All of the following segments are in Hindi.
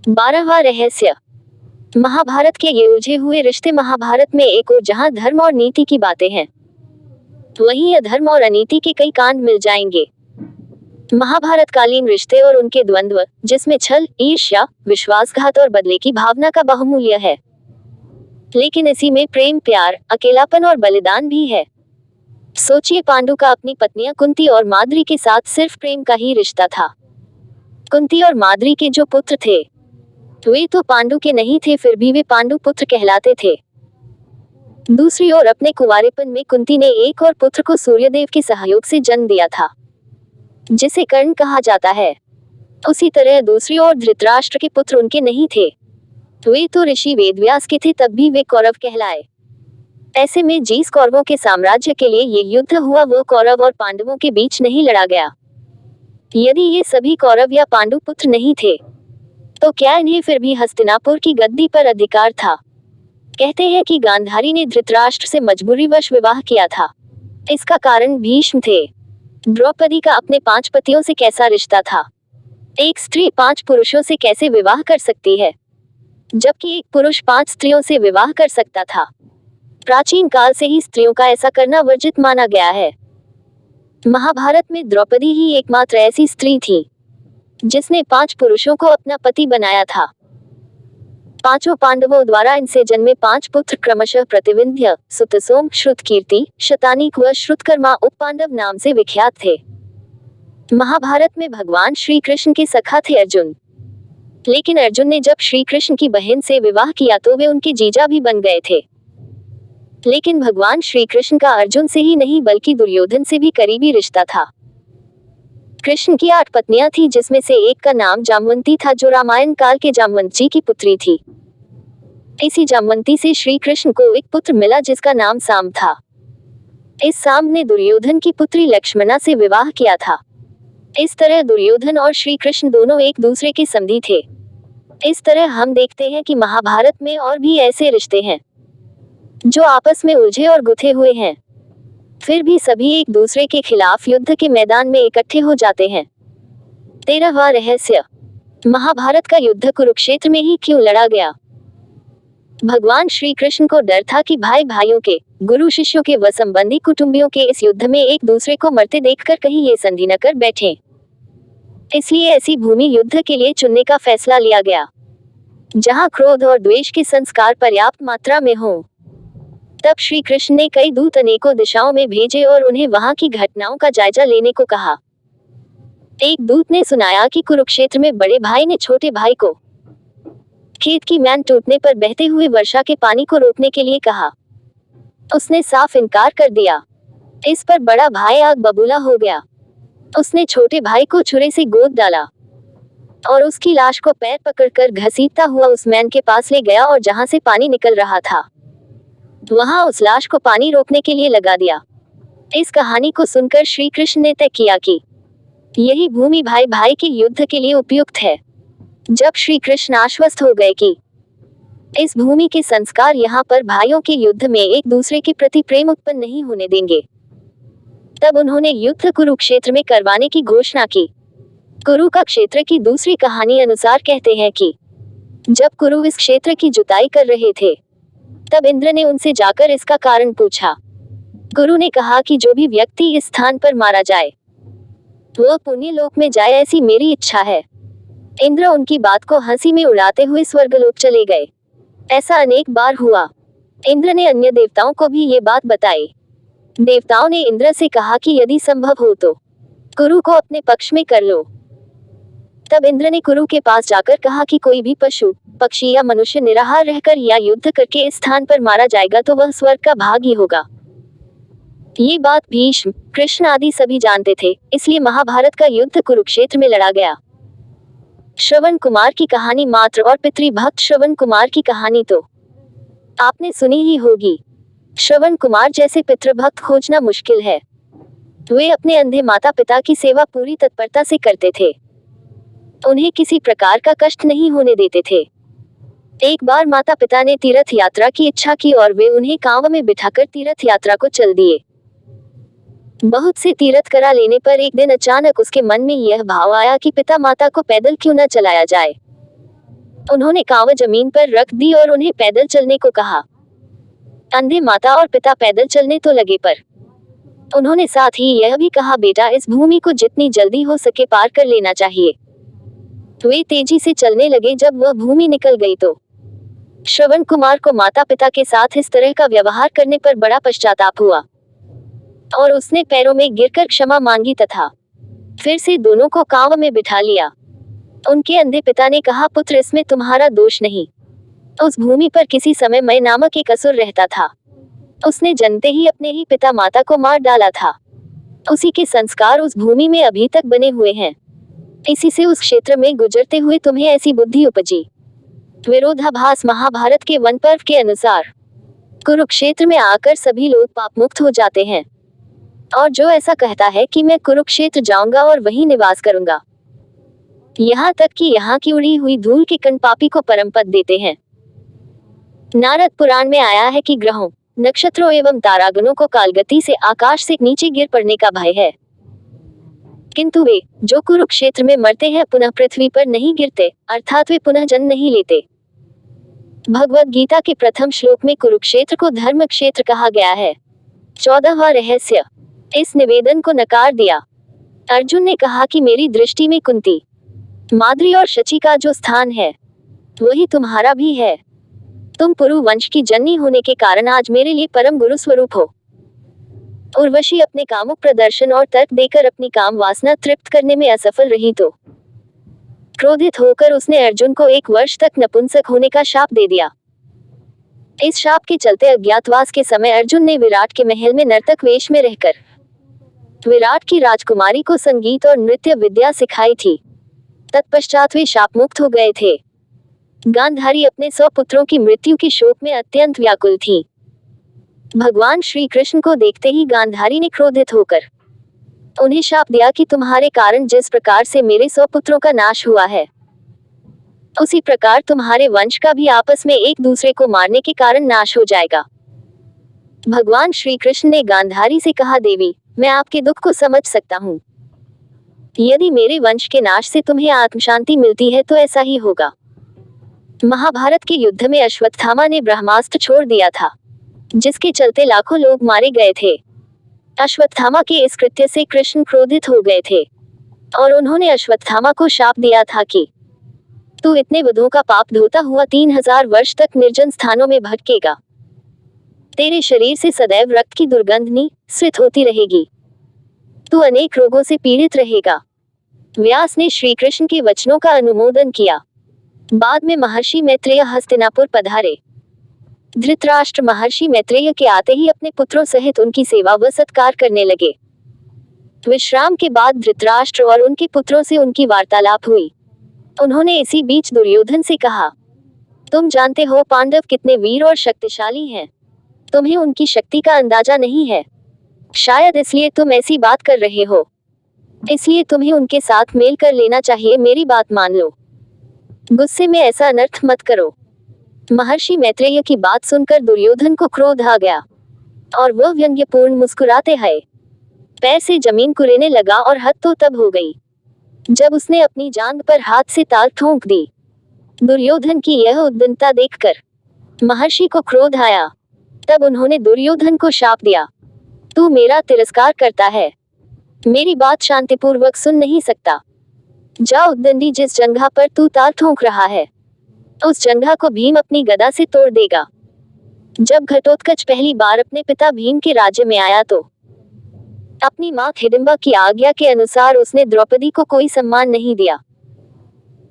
12वां रहस्य। महाभारत के ये उलझे हुए रिश्ते। महाभारत में एक ओर जहां धर्म और नीति की बातें हैं, वहीं अधर्म और अनीति के कई कांड मिल जाएंगे। महाभारतकालीन रिश्ते और उनके द्वंद्व, जिसमें छल, ईर्ष्या, विश्वासघात और बदले की भावना का बहुमूल्य है। लेकिन इसी में प्रेम, प्यार, अकेलापन और बलिदान भी है। सोचिए, पांडु का अपनी पत्नियां कुंती और माद्री के साथ सिर्फ प्रेम का ही रिश्ता था। कुंती और माद्री के जो पुत्र थे, वे तो पांडु के नहीं थे, फिर भी वे पांडु पुत्र कहलाते थे। दूसरी ओर अपने कुंवारेपन में कुंती ने एक और पुत्र को सूर्यदेव के सहयोग से जन्म दिया था, जिसे कर्ण कहा जाता है। उसी तरह दूसरी ओर धृतराष्ट्र के पुत्र उनके नहीं थे, वे तो ऋषि वेदव्यास के थे, तब भी वे कौरव कहलाए। ऐसे में जिस कौरवों के साम्राज्य के लिए ये युद्ध हुआ, वो कौरव और पांडवों के बीच नहीं लड़ा गया। यदि ये सभी कौरव या पांडु पुत्र नहीं थे, तो क्या इन्हें फिर भी हस्तिनापुर की गद्दी पर अधिकार था? कहते हैं कि गांधारी ने धृतराष्ट्र से मजबूरीवश विवाह किया था। इसका कारण भीष्म थे। द्रौपदी का अपने 5 पतियों से कैसा रिश्ता था? एक स्त्री 5 पुरुषों से कैसे विवाह कर सकती है, जबकि एक पुरुष 5 स्त्रियों से विवाह कर सकता था? प्राचीन काल से ही स्त्रियों का ऐसा करना वर्जित माना गया है। महाभारत में द्रौपदी ही एकमात्र ऐसी स्त्री थी जिसने 5 पुरुषों को अपना पति बनाया था। 5 पांडवों द्वारा इनसे जन्मे 5 पुत्र क्रमशः प्रतिविंध्य, सुतसोम, श्रुतकीर्ति, शतानीक व श्रुतकर्मा उपपांडव नाम से विख्यात थे। महाभारत में भगवान श्री कृष्ण के सखा थे अर्जुन। लेकिन अर्जुन ने जब श्री कृष्ण की बहन से विवाह किया तो वे उनके जीजा भी बन गए थे। लेकिन भगवान श्री कृष्ण का अर्जुन से ही नहीं बल्कि दुर्योधन से भी करीबी रिश्ता था। कृष्ण की 8 पत्नियां थी, जिसमें से एक का नाम जामवंती था, जो रामायण काल के जामवंत जी की पुत्री थी। इसी जामवंती से श्री कृष्ण को एक पुत्र मिला जिसका नाम साम था। इस साम ने दुर्योधन की पुत्री लक्ष्मणा से विवाह किया था। इस तरह दुर्योधन और श्री कृष्ण दोनों एक दूसरे के समधी थे। इस तरह हम देखते हैं कि महाभारत में और भी ऐसे रिश्ते हैं जो आपस में उलझे और गुथे हुए हैं, फिर भी सभी एक दूसरे के खिलाफ युद्ध के मैदान में इकट्ठे हो जाते हैं। 13वां रहस्य। महाभारत का युद्ध कुरुक्षेत्र में ही क्यों लड़ा गया? भगवान श्री कृष्ण को डर था कि भाई भाइयों के, गुरु शिष्यों के व संबंधी कुटुंबियों के इस युद्ध में एक दूसरे को मरते देखकर कहीं ये संधि न कर बैठें। इसलिए ऐसी भूमि युद्ध के लिए चुनने का फैसला लिया गया जहां क्रोध और द्वेष के संस्कार पर्याप्त मात्रा में हों। तब श्री कृष्ण ने कई दूत अनेकों दिशाओं में भेजे और उन्हें वहां की घटनाओं का जायजा लेने को कहा। एक दूत ने सुनाया कि कुरुक्षेत्र में बड़े भाई ने छोटे भाई को खेत की मैन टूटने पर बहते हुए वर्षा के पानी को रोकने के लिए कहा। उसने साफ इनकार कर दिया। इस पर बड़ा भाई आग बबूला हो गया। उसने छोटे भाई को छुरे से गोद डाला और उसकी लाश को पैर पकड़कर घसीटता हुआ उस मैन के पास ले गया और जहां से पानी निकल रहा था वहां उस लाश को पानी रोकने के लिए लगा दिया। इस कहानी को सुनकर श्री कृष्ण ने तय किया कि यही भूमि भाई भाई के युद्ध के लिए उपयुक्त है। जब श्री कृष्ण आश्वस्त हो गए कि इस भूमि के संस्कार यहाँ पर भाइयों के युद्ध में एक दूसरे के प्रति प्रेम उत्पन्न नहीं होने देंगे, तब उन्होंने युद्ध कुरुक्षेत्र में करवाने की घोषणा की। कुरु का क्षेत्र की दूसरी कहानी अनुसार कहते हैं कि जब कुरु इस क्षेत्र की जुताई कर रहे थे, तब इंद्र ने उनसे जाकर इसका कारण पूछा। गुरु ने कहा कि जो भी व्यक्ति इस स्थान पर मारा जाए वह पुण्य लोक में जाए, ऐसी मेरी इच्छा है। इंद्र उनकी बात को हंसी में उड़ाते हुए स्वर्गलोक चले गए। ऐसा अनेक बार हुआ। इंद्र ने अन्य देवताओं को भी ये बात बताई। देवताओं ने इंद्र से कहा कि यदि संभव हो तो कुरु को अपने पक्ष में कर लो। तब इंद्र ने कुरु के पास जाकर कहा कि कोई भी पशु, पक्षी या मनुष्य निराहार रहकर या युद्ध करके इस स्थान पर मारा जाएगा तो वह स्वर्ग का भाग ही होगा। ये बात भीष्म, कृष्ण आदि सभी जानते थे, इसलिए महाभारत का युद्ध कुरुक्षेत्र में लड़ा गया। श्रवण कुमार की कहानी। मात्र और पितृभक्त श्रवण कुमार की कहानी तो आपने सुनी ही होगी। श्रवण कुमार जैसे पितृभक्त खोजना मुश्किल है। वे अपने अंधे माता पिता की सेवा पूरी तत्परता से करते थे। उन्हें किसी प्रकार का कष्ट नहीं होने देते थे। एक बार माता पिता ने तीर्थ यात्रा की इच्छा की और वे उन्हें कांव में बिठाकर तीर्थ यात्रा को चल दिए। बहुत से तीर्थ करा लेने पर एक दिन अचानक उसके मन में यह भाव आया कि पिता माता को पैदल क्यों न चलाया जाए। उन्होंने कांव जमीन पर रख दी और उन्हें पैदल चलने को कहा। अंधे माता और पिता पैदल चलने तो लगे, पर उन्होंने साथ ही यह भी कहा, बेटा इस भूमि को जितनी जल्दी हो सके पार कर लेना चाहिए। वे तेजी से चलने लगे। जब वह भूमि निकल गई तो श्रवण कुमार को माता पिता के साथ इस तरह का व्यवहार करने पर बड़ा पश्चाताप हुआ और उसने पैरों में गिरकर क्षमा मांगी तथा फिर से दोनों को कांव में बिठा लिया। उनके अंधे पिता ने कहा, पुत्र इसमें तुम्हारा दोष नहीं। उस भूमि पर किसी समय मैं नामक एक असुर रहता था। उसने जन्मते ही अपने ही पिता माता को मार डाला था। उसी के संस्कार उस भूमि में अभी तक बने हुए हैं। इसी से उस क्षेत्र में गुजरते हुए तुम्हें ऐसी बुद्धि उपजी। विरोधाभास महाभारत के वन पर्व के अनुसार कुरुक्षेत्र में आकर सभी लोग पाप मुक्त हो जाते हैं, और जो ऐसा कहता है कि मैं कुरुक्षेत्र जाऊंगा और वहीं निवास करूंगा, यहाँ तक कि यहाँ की उड़ी हुई धूल के कण पापी को परम पद देते हैं। नारद पुराण में आया है कि ग्रहों, नक्षत्रों एवं तारागणों को कालगति से आकाश से नीचे गिर पड़ने का भय है, किंतु वे जो कुरुक्षेत्र में मरते हैं पुनः पृथ्वी पर नहीं गिरते, अर्थात वे पुनः जन्म नहीं लेते। भगवद गीता के प्रथम श्लोक में कुरुक्षेत्र को धर्म क्षेत्र कहा गया है। 14वां रहस्य। इस निवेदन को नकार दिया। अर्जुन ने कहा कि मेरी दृष्टि में कुंती, माद्री और शची का जो स्थान है वही तुम्हारा भी है। तुम पुरु वंश की जननी होने के कारण आज मेरे लिए परम गुरु स्वरूप हो। उर्वशी अपने कामुक प्रदर्शन और तर्क देकर अपनी काम वासना तृप्त करने में असफल रही तो क्रोधित होकर उसने अर्जुन को 1 वर्ष तक नपुंसक होने का शाप दे दिया। इस शाप के चलते अज्ञातवास के समय अर्जुन ने विराट के महल में नर्तक वेश में रहकर विराट की राजकुमारी को संगीत और नृत्य विद्या सिखाई थी। तत्पश्चात वे शाप मुक्त हो गए थे। गांधारी अपने 100 पुत्रों की मृत्यु के शोक में अत्यंत व्याकुल थी। भगवान श्री कृष्ण को देखते ही गांधारी ने क्रोधित होकर उन्हें शाप दिया कि तुम्हारे कारण जिस प्रकार से मेरे 100 पुत्रों का नाश हुआ है, उसी प्रकार तुम्हारे वंश का भी आपस में एक दूसरे को मारने के कारण नाश हो जाएगा। भगवान श्री कृष्ण ने गांधारी से कहा, देवी मैं आपके दुख को समझ सकता हूँ। यदि मेरे वंश के नाश से तुम्हें आत्मशांति मिलती है तो ऐसा ही होगा। महाभारत के युद्ध में अश्वत्थामा ने ब्रह्मास्त्र छोड़ दिया था, जिसके चलते लाखों लोग मारे गए थे। अश्वत्थामा के इस कृत्य से कृष्ण क्रोधित हो गए थे और उन्होंने अश्वत्थामा को शाप दिया था कि तू इतने वधों का पाप धोता हुआ 3000 वर्ष तक निर्जन स्थानों में भटकेगा। तेरे शरीर से सदैव रक्त की दुर्गंध निस्सृत होती रहेगी। तू अनेक रोगों से पीड़ित रहेगा। व्यास ने श्री कृष्ण के वचनों का अनुमोदन किया। बाद में महर्षि मैत्रेय हस्तिनापुर पधारे। धृतराष्ट्र महर्षि मैत्रेय के आते ही अपने पुत्रों सहित उनकी सेवा व सत्कार करने लगे। विश्राम के बाद धृतराष्ट्र और उनके पुत्रों से उनकी वार्तालाप हुई। उन्होंने इसी बीच दुर्योधन से कहा, तुम जानते हो पांडव कितने वीर और शक्तिशाली हैं। तुम्हें उनकी शक्ति का अंदाजा नहीं है। शायद इसलिए तुम ऐसी बात कर रहे हो। इसलिए तुम्हें उनके साथ मेल कर लेना चाहिए। मेरी बात मान लो। गुस्से में ऐसा अनर्थ मत करो। महर्षि मैत्रेय की बात सुनकर दुर्योधन को क्रोध आ गया और वह व्यंग्यपूर्ण मुस्कुराते हुए पैर से जमीन कुरेदने लगा और हद तो तब हो गई जब उसने अपनी जांघ पर हाथ से ताल ठोंक दी। दुर्योधन की यह उद्दंडता देखकर महर्षि को क्रोध आया। तब उन्होंने दुर्योधन को शाप दिया, तू मेरा तिरस्कार करता है, मेरी बात शांतिपूर्वक सुन नहीं सकता। जा उद्दंडी, जिस जंघा पर तू ताल ठोंक रहा है उस जंघा को भीम अपनी गदा से तोड़ देगा। जब घटोत्कच पहली बार अपने पिता भीम के राज्य में आया तो अपनी मां हिडिंबा की आज्ञा के अनुसार उसने द्रौपदी को कोई सम्मान नहीं दिया।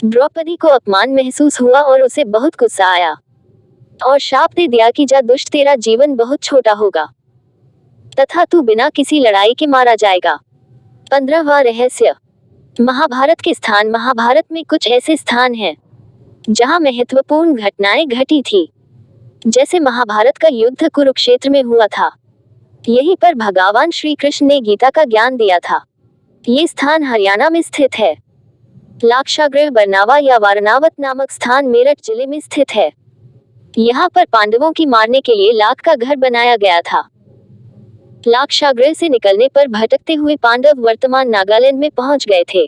द्रौपदी को अपमान महसूस हुआ और उसे बहुत गुस्सा आया और शाप दे दिया कि जा दुष्ट, तेरा जीवन बहुत छोटा होगा तथा तू बिना किसी लड़ाई के मारा जाएगा। 15वां रहस्य। महाभारत के स्थान। महाभारत में कुछ ऐसे स्थान हैं जहां महत्वपूर्ण घटनाएं घटी थी। जैसे महाभारत का युद्ध कुरुक्षेत्र में हुआ था। यहीं पर भगवान श्री कृष्ण ने गीता का ज्ञान दिया था। ये स्थान हरियाणा में स्थित है। लाक्षागृह बरनावा या वारनावत नामक स्थान मेरठ जिले में स्थित है। यहाँ पर पांडवों की मारने के लिए लाख का घर बनाया गया था। लाक्षागृह से निकलने पर भटकते हुए पांडव वर्तमान नागालैंड में पहुंच गए थे,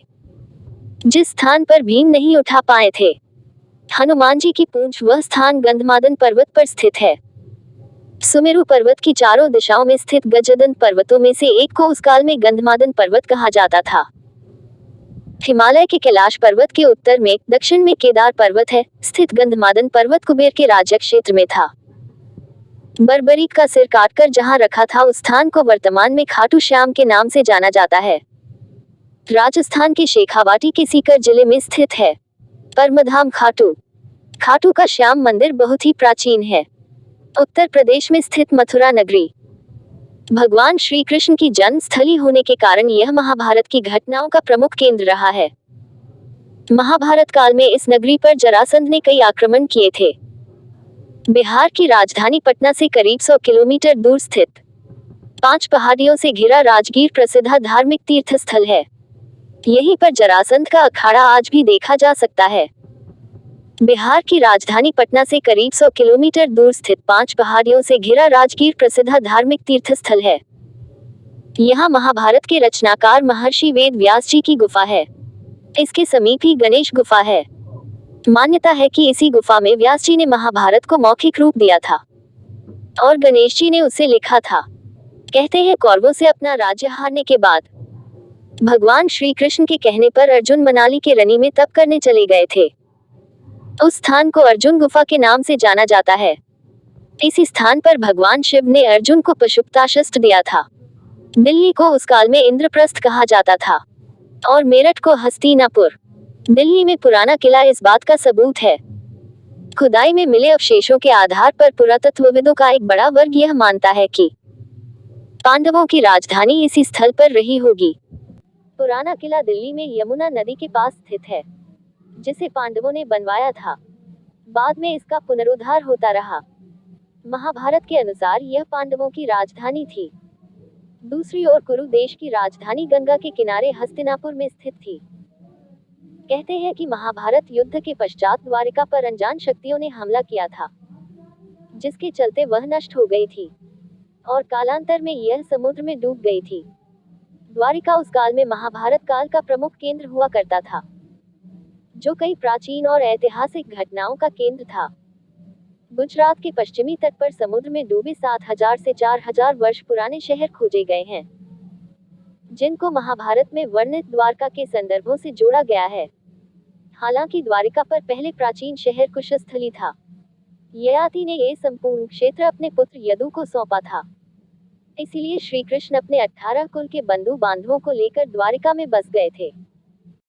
जिस स्थान पर भीम नहीं उठा पाए थे। हनुमान जी की पूंछ वह स्थान गंधमादन पर्वत पर स्थित है। सुमेरु पर्वत की चारों दिशाओं में स्थित गजदंत पर्वतों में से एक को उस काल में गंधमादन पर्वत कहा जाता था। हिमालय के कैलाश पर्वत के उत्तर में दक्षिण में केदार पर्वत है स्थित गंधमादन पर्वत कुबेर के राज्य क्षेत्र में था। बर्बरीक का सिर काटकर जहां रखा था उस स्थान को वर्तमान में खाटू श्याम के नाम से जाना जाता है। राजस्थान के शेखावाटी के सीकर जिले में स्थित है। परमधाम खाटू खाटू का श्याम मंदिर बहुत ही प्राचीन है। उत्तर प्रदेश में स्थित मथुरा नगरी भगवान श्री कृष्ण की जन्म स्थली होने के कारण यह महाभारत की घटनाओं का प्रमुख केंद्र रहा है। महाभारत काल में इस नगरी पर जरासंध ने कई आक्रमण किए थे। बिहार की राजधानी पटना से करीब 100 किलोमीटर दूर स्थित 5 पहाड़ियों से घिरा राजगीर प्रसिद्ध धार्मिक तीर्थ स्थल है। यहीं पर जरासंध का अखाड़ा आज भी देखा जा सकता है। बिहार की राजधानी पटना से करीब 100 किलोमीटर दूर स्थित 5 पहाड़ियों से घिरा राजगीर प्रसिद्ध धार्मिक तीर्थ स्थल है। यहाँ महाभारत के रचनाकार महर्षि वेद व्यास जी की गुफा है। इसके समीप ही गणेश गुफा है। मान्यता है कि इसी गुफा में व्यास जी ने महाभारत को मौखिक रूप दिया था और गणेश जी ने उसे लिखा था। कहते हैं कौरवों से अपना राज्य हारने के बाद भगवान श्री कृष्ण के कहने पर अर्जुन मनाली के रनी में तप करने चले गए थे। उस स्थान को अर्जुन गुफा के नाम से जाना जाता है। इसी स्थान पर भगवान शिव ने अर्जुन को पशुपताशस्त्र दिया था। दिल्ली को उस काल में इंद्रप्रस्थ कहा जाता था और मेरठ को हस्तिनापुर। दिल्ली में पुराना किला इस बात का सबूत है। खुदाई में मिले अवशेषों के आधार पर पुरातत्वविदों का एक बड़ा वर्ग यह मानता है कि पांडवों की राजधानी इसी स्थल पर रही होगी। पुराना किला दिल्ली में यमुना नदी के पास स्थित है, जिसे पांडवों ने बनवाया था। बाद में इसका पुनरुद्धार होता रहा। महाभारत के अनुसार यह पांडवों की राजधानी थी। दूसरी ओर कुरु देश की राजधानी गंगा के किनारे हस्तिनापुर में स्थित थी। कहते हैं कि महाभारत युद्ध के पश्चात द्वारिका पर अनजान शक्तियों ने हमला किया था, जिसके चलते वह नष्ट हो गई थी और कालांतर में यह समुद्र में डूब गई थी। द्वारिका उस काल में महाभारत काल का प्रमुख केंद्र हुआ करता था, जो कई प्राचीन और ऐतिहासिक घटनाओं का केंद्र था। गुजरात के पश्चिमी तट पर समुद्र में डूबे 7000 से 4000 वर्ष पुराने शहर खोजे गए हैं, जिनको महाभारत में वर्णित द्वारका के संदर्भों से जोड़ा गया है। हालांकि द्वारिका पर पहले प्राचीन शहर कुशस्थली था। ययाति ने ये संपूर्ण क्षेत्र अपने पुत्र यदु को सौंपा था। इसीलिए श्री कृष्ण अपने 18 कुल के बंधु बांधवों को लेकर द्वारिका में बस गए थे।